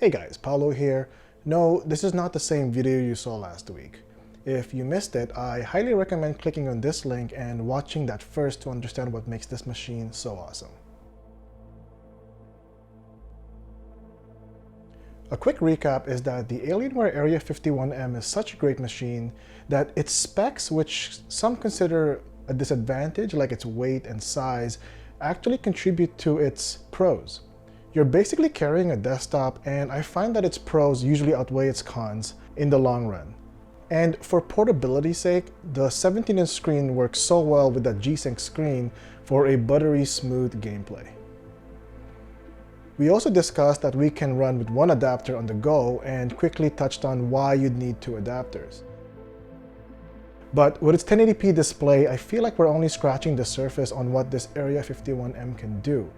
Hey guys, Paulo here. No, this is not the same video you saw last week. If you missed it, I highly recommend clicking on this link and watching that first to understand what makes this machine so awesome. A quick recap is that the Alienware Area 51M is such a great machine that its specs, which some consider a disadvantage like its weight and size, actually contribute to its pros. You're basically carrying a desktop, and I find that its pros usually outweigh its cons in the long run. And for portability's sake, the 17-inch screen works so well with that G-Sync screen for a buttery smooth gameplay. We also discussed that we can run with one adapter on the go and quickly touched on why you'd need two adapters. But with its 1080p display, I feel like we're only scratching the surface on what this Area 51M can do.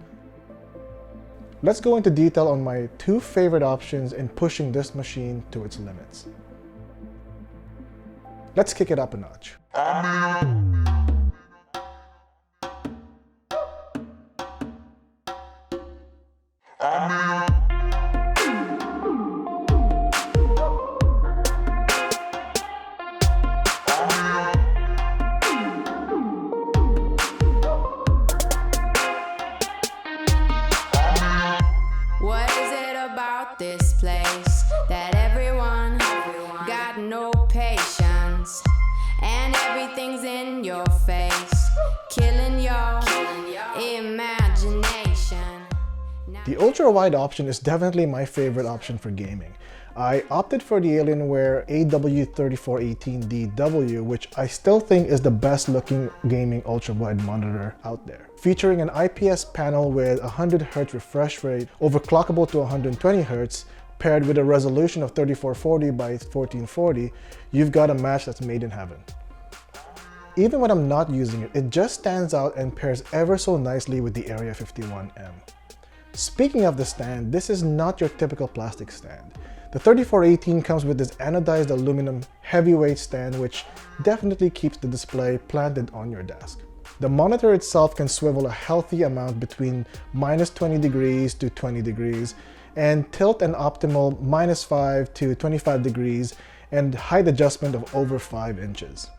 Let's go into detail on my two favorite options in pushing this machine to its limits. Let's kick it up a notch. What is it about this place that everyone got no patience and everything's in your face, killing your imagination? The ultra-wide option is definitely my favorite option for gaming. I opted for the Alienware AW3418DW, which I still think is the best looking gaming ultra-wide monitor out there. Featuring an IPS panel with 100Hz refresh rate, overclockable to 120Hz, paired with a resolution of 3440 by 1440, you've got a match that's made in heaven. Even when I'm not using it, it just stands out and pairs ever so nicely with the Area 51M. Speaking of the stand, this is not your typical plastic stand. The 3418 comes with this anodized aluminum heavyweight stand, which definitely keeps the display planted on your desk. The monitor itself can swivel a healthy amount between -20 degrees to 20 degrees, and tilt an optimal -5 to 25 degrees, and height adjustment of over 5 inches.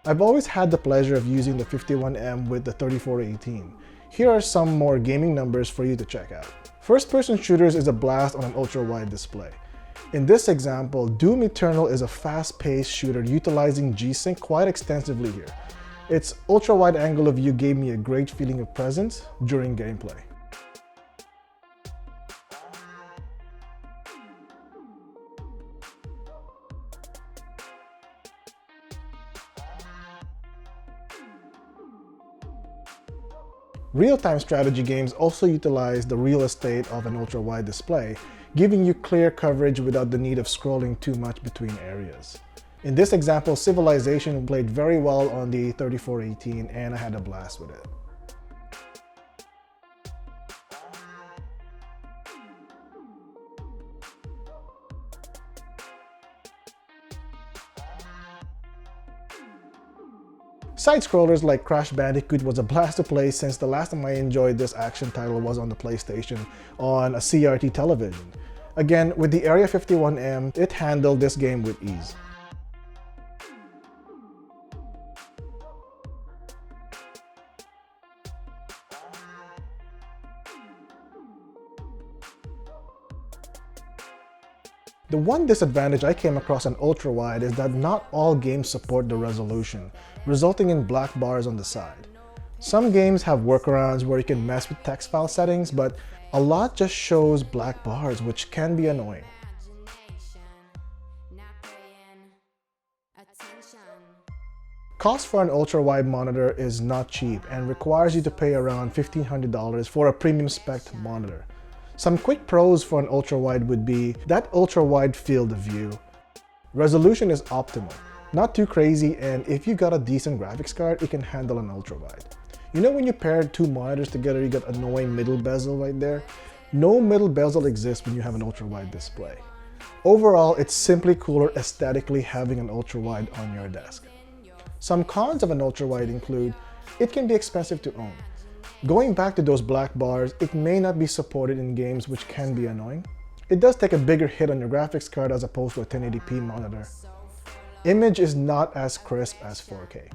I've always had the pleasure of using the 51M with the 3418. Here are some more gaming numbers for you to check out. First-person shooters is a blast on an ultra-wide display. In this example, Doom Eternal is a fast-paced shooter utilizing G-Sync quite extensively here. Its ultra-wide angle of view gave me a great feeling of presence during gameplay. Real-time strategy games also utilize the real estate of an ultra-wide display, giving you clear coverage without the need of scrolling too much between areas. In this example, Civilization played very well on the 3418, and I had a blast with it. Side-scrollers like Crash Bandicoot was a blast to play, since the last time I enjoyed this action title was on the PlayStation on a CRT television. Again, with the Area 51M, it handled this game with ease. The one disadvantage I came across on ultra-wide is that not all games support the resolution, resulting in black bars on the side. Some games have workarounds where you can mess with text file settings, but a lot just shows black bars, which can be annoying. Cost for an ultra-wide monitor is not cheap and requires you to pay around $1,500 for a premium spec monitor. Some quick pros for an ultra-wide would be that ultra-wide field of view. Resolution is optimal, not too crazy, and if you got a decent graphics card, it can handle an ultra-wide. You know when you pair two monitors together, you got annoying middle bezel right there? No middle bezel exists when you have an ultra-wide display. Overall, it's simply cooler aesthetically having an ultra-wide on your desk. Some cons of an ultra-wide include, it can be expensive to own. Going back to those black bars, it may not be supported in games, which can be annoying. It does take a bigger hit on your graphics card as opposed to a 1080p monitor. Image is not as crisp as 4K.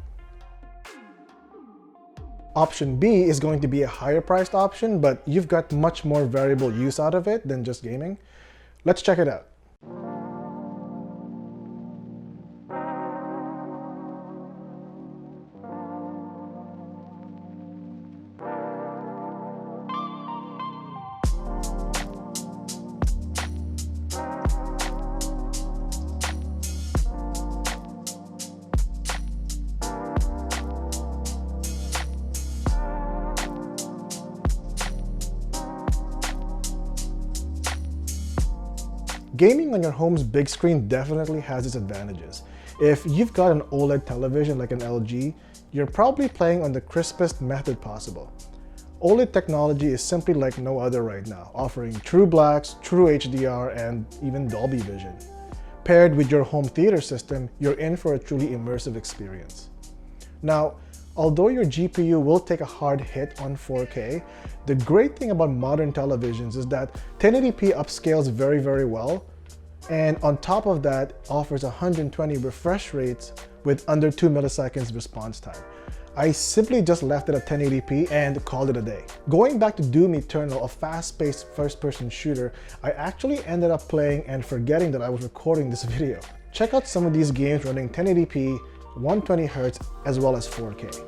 Option B is going to be a higher priced option, but you've got much more variable use out of it than just gaming. Let's check it out. Gaming on your home's big screen definitely has its advantages. If you've got an OLED television like an LG, you're probably playing on the crispest method possible. OLED technology is simply like no other right now, offering true blacks, true HDR, and even Dolby Vision. Paired with your home theater system, you're in for a truly immersive experience. Now, although your GPU will take a hard hit on 4K, the great thing about modern televisions is that 1080p upscales very, very well, and on top of that, offers 120 refresh rates with under 2 milliseconds response time. I simply just left it at 1080p and called it a day. Going back to Doom Eternal, a fast-paced first-person shooter, I actually ended up playing and forgetting that I was recording this video. Check out some of these games running 1080p, 120Hz, as well as 4K.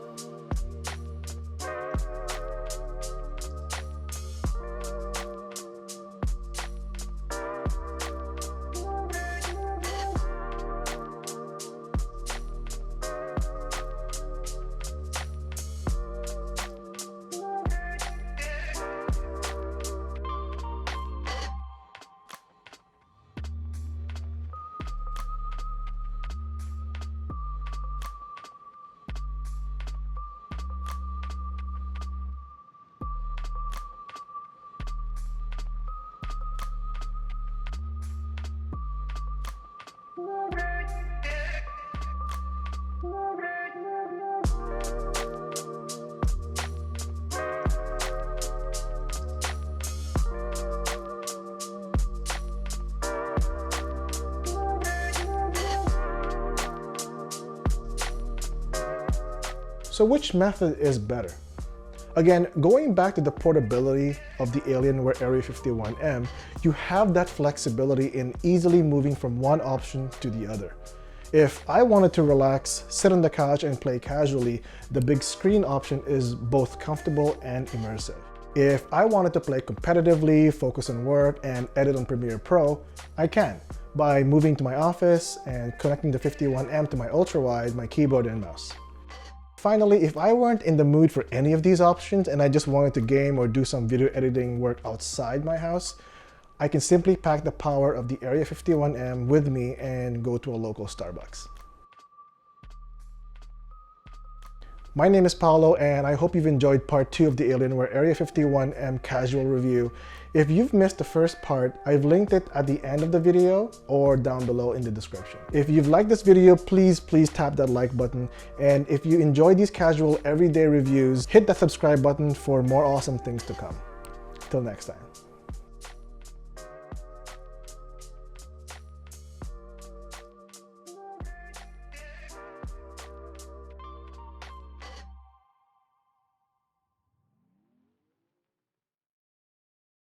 So which method is better? Again, going back to the portability of the Alienware Area 51M, you have that flexibility in easily moving from one option to the other. If I wanted to relax, sit on the couch and play casually, the big screen option is both comfortable and immersive. If I wanted to play competitively, focus on work, and edit on Premiere Pro, I can, by moving to my office and connecting the 51M to my Ultrawide, my keyboard and mouse. Finally, if I weren't in the mood for any of these options and I just wanted to game or do some video editing work outside my house, I can simply pack the power of the Area 51M with me and go to a local Starbucks. My name is Paolo, and I hope you've enjoyed part 2 of the Alienware Area 51M casual review. If you've missed the first part, I've linked it at the end of the video or down below in the description. If you've liked this video, please tap that like button. And if you enjoy these casual everyday reviews, hit that subscribe button for more awesome things to come. Till next time.